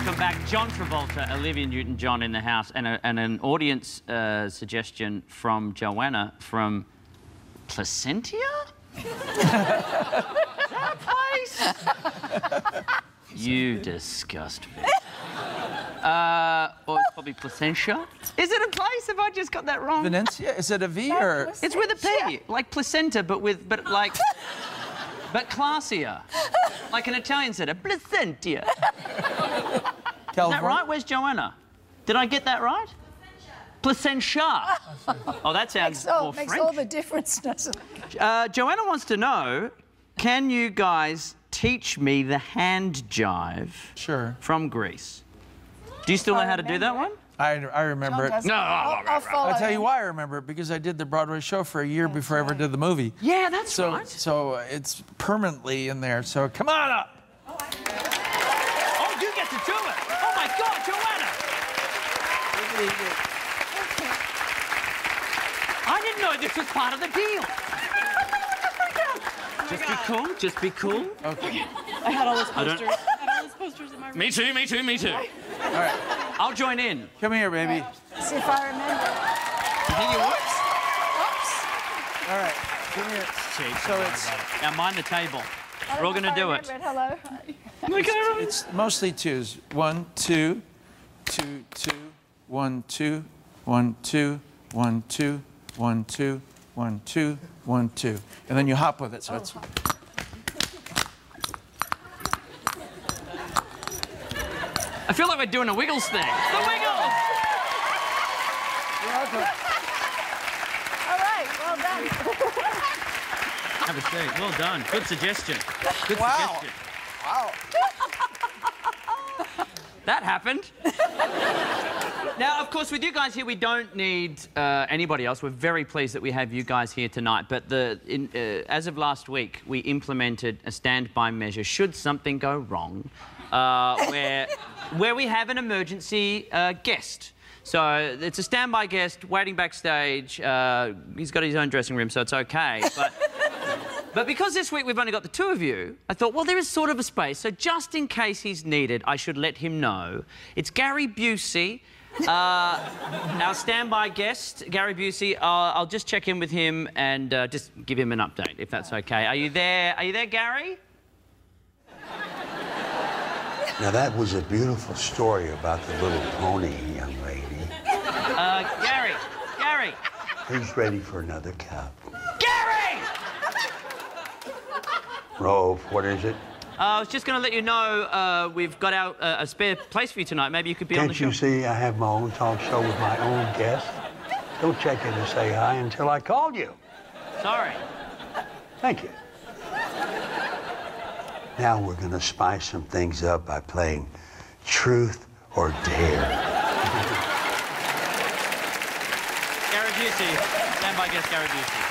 Welcome back. John Travolta, Olivia Newton-John in the house, and an audience suggestion from Joanna from Placentia? That place? You disgust me. Or it's probably Placentia. Is it a place? Have I just got that wrong? Venetia? Is it a V or? It's with a P, like placenta, but classier. Like an Italian said, a Placentia. Is that right? Where's Joanna? Did I get that right? Placentia. Oh, that sounds more French. Makes all the difference, doesn't it? Joanna wants to know, can you guys teach me the hand jive from Greece? Do you still know how to do that one? I remember it. No, I'll tell you why I remember it, because I did the Broadway show for a year before I ever did the movie. Yeah, that's right. So it's permanently in there, so come on up. Oh, you get to do it. Oh, my God, Joanna. I didn't know this was part of the deal. Just be cool. Just be cool. Okay. I had all those posters. I had all those posters in my room. Me too, me too, me too. All right. I'll join in. Come here, baby. See if I remember. You think it works? All right. Come here. So it's... Now mind the table. We're all going to do it. Hello. It's mostly twos. 1, 2, 2, 2, 1, 2, 1, 2, 1, 2, 1, 2, 1, 2, 1, 2. And then you hop with it, so it's... I feel like we're doing a Wiggles thing. The Wiggles! You're welcome. All right, well done. Have a seat. Well done. Good suggestion. Good suggestion. Wow. That happened. Now, of course, with you guys here, we don't need anybody else. We're very pleased that we have you guys here tonight. But as of last week, we implemented a standby measure should something go wrong, where we have an emergency guest. So it's a standby guest waiting backstage. He's got his own dressing room, so it's okay. But because this week we've only got the two of you, I thought, well, there is sort of a space. So just in case he's needed, I should let him know. It's Gary Busey, our standby guest. Gary Busey, I'll just check in with him and just give him an update, if that's okay. Are you there? Are you there, Gary? Now, that was a beautiful story about the little pony, young lady. Gary! Who's ready for another cup? Gary! Rove, what is it? I was just going to let you know we've got a spare place for you tonight. Maybe you could be on the show. Can't you see I have my own talk show with my own guests? Don't check in to say hi until I called you. Sorry. Thank you. Now we're going to spice some things up by playing Truth or Dare. Gary Busey, standby guest Gary Busey.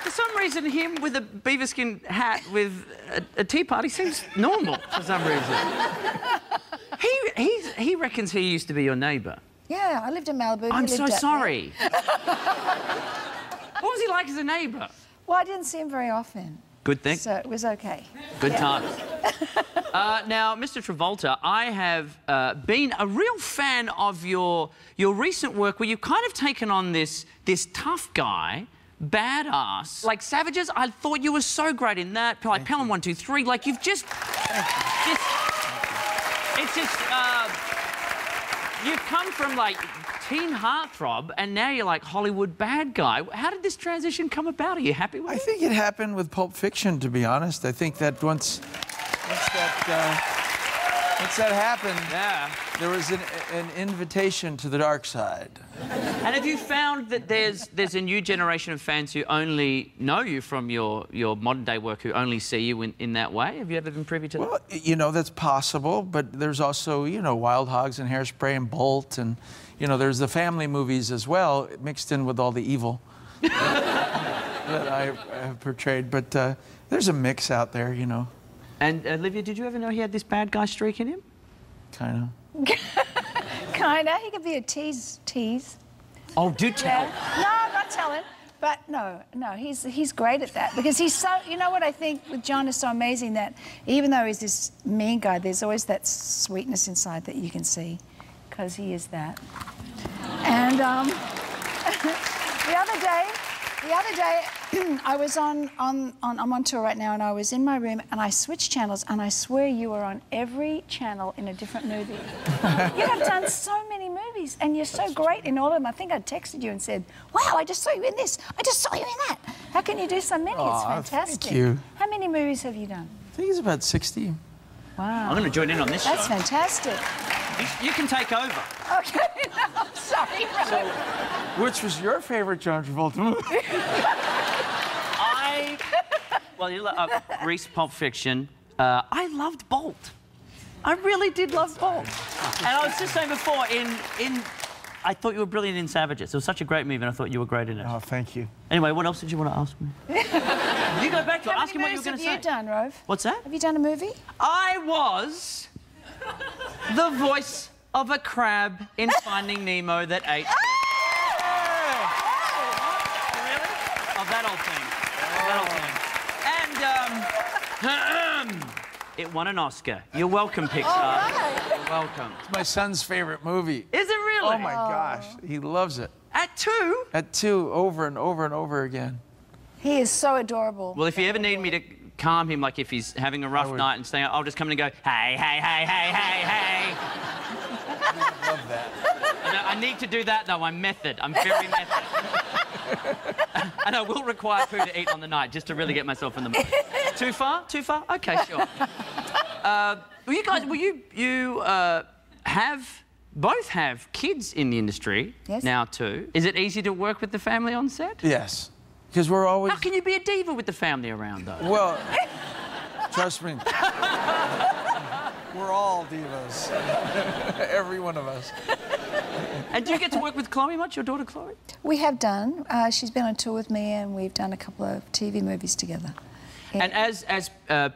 For some reason, him with a beaverskin hat with a tea party seems normal for some reason. He reckons he used to be your neighbour. Yeah, I lived in Malibu. I'm so sorry. What was he like as a neighbour? Well, I didn't see him very often. Good thing. So it was okay. Good times. Now, Mr. Travolta, I have been a real fan of your recent work where you've kind of taken on this tough guy, badass, like Savages. I thought you were so great in that. Like Pelham 1, 2, 3. Like you've just, it's just. You've come from like teen heartthrob, and now you're like Hollywood bad guy. How did this transition come about? Are you happy with it? I think it happened with Pulp Fiction, to be honest. I think that once that happened, there was an invitation to the dark side. And have you found that there's a new generation of fans who only know you from your modern day work, who only see you in that way? Have you ever been privy to that? Well, you know, that's possible, but there's also, you know, Wild Hogs and Hairspray and Bolt, and, you know, there's the family movies as well, mixed in with all the evil that I have portrayed. But there's a mix out there, you know. And Olivia, did you ever know he had this bad guy streak in him? Kind of. Kinda. He could be a tease. Oh, do tell. Yeah. No, I'm not telling. But no, he's great at that because he's so. You know what I think with John is so amazing that even though he's this mean guy, there's always that sweetness inside that you can see, because he is that. And the other day, I was I'm on tour right now, and I was in my room, and I switched channels, and I swear you were on every channel in a different movie. You have done so many movies, and you're so great in all of them. I think I texted you and said, wow, I just saw you in this. I just saw you in that. How can you do so many? It's fantastic. Thank you. How many movies have you done? I think it's about 60. Wow. I'm going to join in on this That's show. fantastic. You can take over. Okay, no, I'm sorry, Rove. Which was your favorite John Travolta movie? Well, you Reese, Pulp Fiction. I loved Bolt. I really did love Bolt. And I was just saying before, I thought you were brilliant in Savages. It was such a great movie, and I thought you were great in it. Oh, thank you. Anyway, what else did you want to ask me? You go back to it. Ask him what you were going to say. How many movies have you done, Rove? What's that? Have you done a movie? I was the voice of a crab in Finding Nemo that ate. Really? Of that old thing. And it won an Oscar. You're welcome, Pixar. Right. You're welcome. It's my son's favorite movie. Is it really? Oh my gosh, he loves it. At 2? At 2, over and over and over again. He is so adorable. Well, if you ever need me to calm him, like if he's having a rough night and staying out, I'll just come in and go, hey, hey, hey, hey, hey, hey. I love that. I need to do that, though. I'm method. I'm very method. And I will require food to eat on the night just to really get myself in the mood. Too far? Too far? Okay, sure. You guys, both have kids in the industry now too. Is it easy to work with the family on set? Yes, because we're always... How can you be a diva with the family around, though? Well, trust me. We're all divas. Every one of us. And do you get to work with Chloe much, your daughter Chloe? We have done. She's been on tour with me, and we've done a couple of TV movies together. Yeah. And as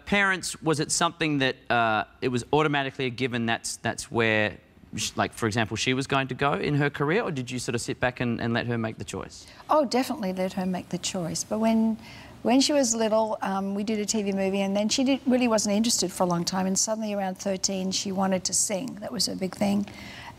parents, was it something that it was automatically a given that's where, like, for example, she was going to go in her career, or did you sort of sit back and let her make the choice? Oh, definitely let her make the choice. But when she was little, we did a TV movie, and then she really wasn't interested for a long time, and suddenly around 13, she wanted to sing. That was her big thing.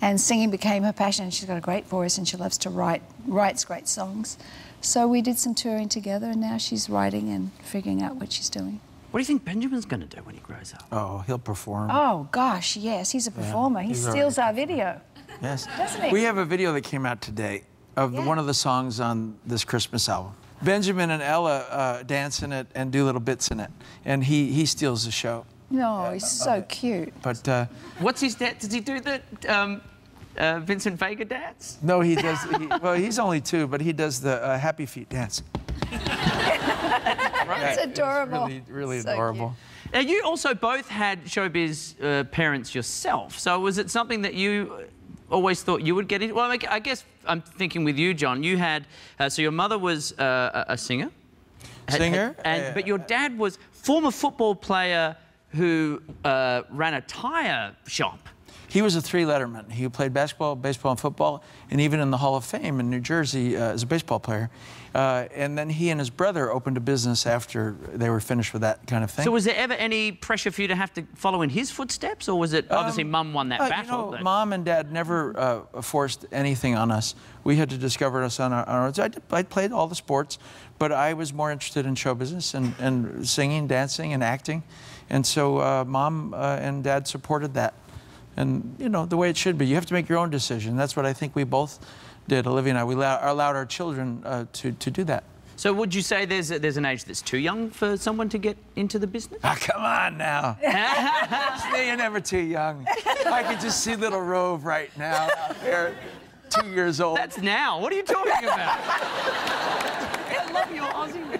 And singing became her passion. She's got a great voice, and she loves to writes great songs. So we did some touring together, and now she's writing and figuring out what she's doing. What do you think Benjamin's going to do when he grows up? Oh, he'll perform. Oh, gosh, yes, he's a performer. He steals our video. Yes. Doesn't he? We have a video that came out today of one of the songs on this Christmas album. Benjamin and Ella dance in it and do little bits in it, and he steals the show. No, he's so cute. But what's his dance? Does he do the Vincent Vega dance? no, he does. Well, he's only 2, but he does the Happy Feet dance. It's adorable. It's really So adorable. Now, you also both had showbiz parents yourself. So was it something that you always thought you would get into? Well, I guess I'm thinking with you, John. You had so your mother was a singer. But your dad was former football player who ran a tyre shop. He was a 3-letterman. He played basketball, baseball, and football, and even in the Hall of Fame in New Jersey as a baseball player. And then he and his brother opened a business after they were finished with that kind of thing. So was there ever any pressure for you to have to follow in his footsteps, or was it obviously Mum won that battle? You know, Mom and Dad never forced anything on us. We had to discover us on our own. I played all the sports, but I was more interested in show business and singing, dancing, and acting. And so Mom and Dad supported that. And, you know, the way it should be. You have to make your own decision. That's what I think we both did, Olivia and I. We allowed our children to do that. So would you say there's an age that's too young for someone to get into the business? Ah, come on now. You're never too young. I can just see little Rove right now out there, 2 years old. That's now. What are you talking about? I love your Aussie.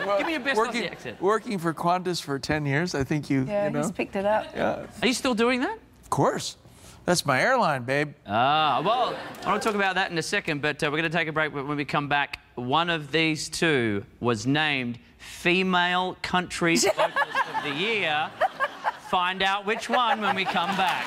Well, give me your best Aussie accent. Working for Qantas for 10 years, I think you know. He's picked it up. Yeah. Are you still doing that? Of course. That's my airline, babe. Ah, well, I want to talk about that in a second, but we're going to take a break. But when we come back, one of these two was named Female Country Vocalist of the Year. Find out which one when we come back.